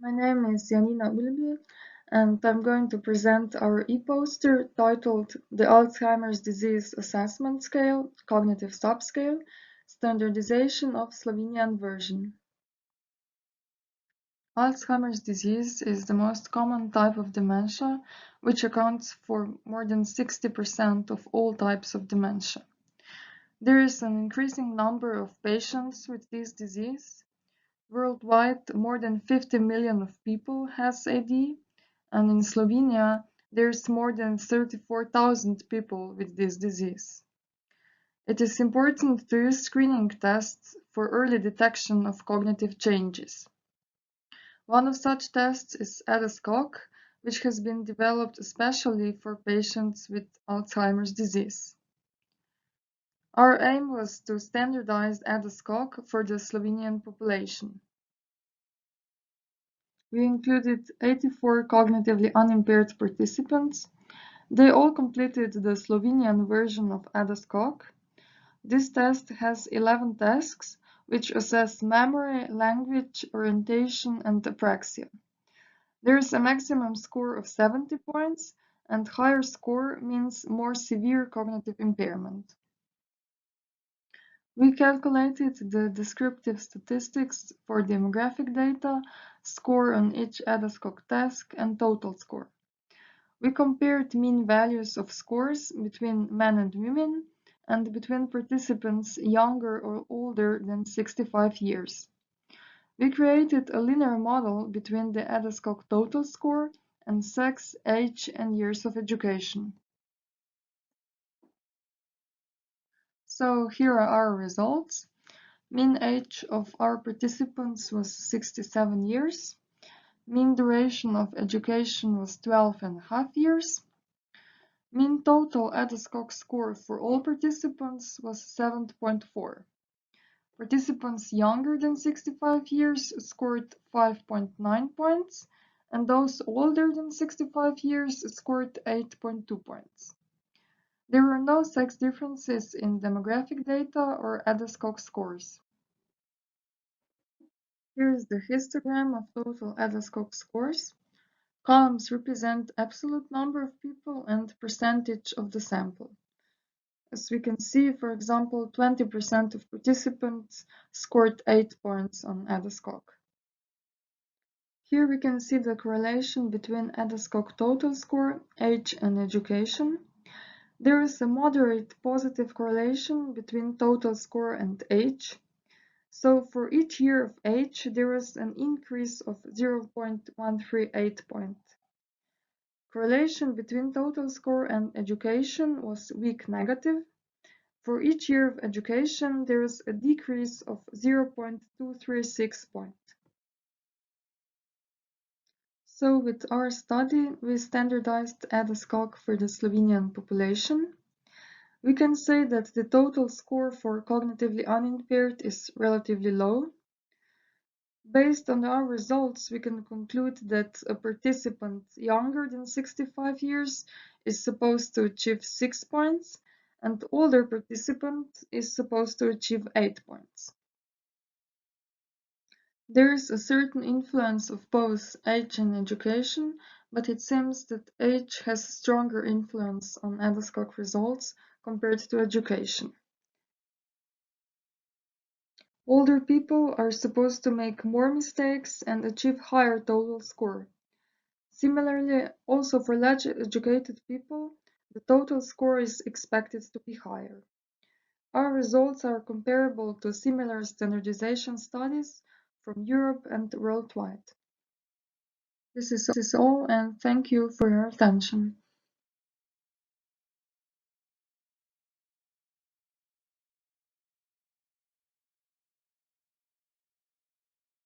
My name is Janina Ulbl, and I'm going to present our e-poster titled The Alzheimer's Disease Assessment Scale, Cognitive Subscale, Standardization of Slovenian Version. Alzheimer's disease is the most common type of dementia, which accounts for more than 60% of all types of dementia. There is an increasing number of patients with this disease. Worldwide, more than 50 million of people has AD, and in Slovenia, there's more than 34,000 people with this disease. It is important to use screening tests for early detection of cognitive changes. One of such tests is ADAS-Cog, which has been developed especially for patients with Alzheimer's disease. Our aim was to standardize ADAS-Cog for the Slovenian population. We included 84 cognitively unimpaired participants. They all completed the Slovenian version of ADAS-Cog. This test has 11 tasks, which assess memory, language, orientation, and apraxia. There is a maximum score of 70 points, and higher score means more severe cognitive impairment. We calculated the descriptive statistics for demographic data, score on each ADAS-Cog task, and total score. We compared mean values of scores between men and women and between participants younger or older than 65 years. We created a linear model between the ADAS-Cog total score and sex, age, and years of education. So here are our results. Mean age of our participants was 67 years. Mean duration of education was 12.5 years. Mean total ADAS-Cog score for all participants was 7.4. Participants younger than 65 years scored 5.9 points, and those older than 65 years scored 8.2 points. There were no sex differences in demographic data or ADAS-Cog scores. Here is the histogram of total ADAS-Cog scores. Columns represent absolute number of people and percentage of the sample. As we can see, for example, 20% of participants scored 8 points on ADAS-Cog. Here we can see the correlation between ADAS-Cog total score, age, and education. There is a moderate positive correlation between total score and age. So for each year of age, there is an increase of 0.138 point. Correlation between total score and education was weak negative. For each year of education, there is a decrease of 0.236 point. So with our study, we standardized ADAS-Cog for the Slovenian population. We can say that the total score for cognitively unimpaired is relatively low. Based on our results, we can conclude that a participant younger than 65 years is supposed to achieve 6 points, and older participant is supposed to achieve 8 points. There is a certain influence of both age and education, but it seems that age has stronger influence on ADAS-Cog results compared to education. Older people are supposed to make more mistakes and achieve higher total score. Similarly, also for less educated people, the total score is expected to be higher. Our results are comparable to similar standardization studies from Europe and worldwide. This is all, and thank you for your attention.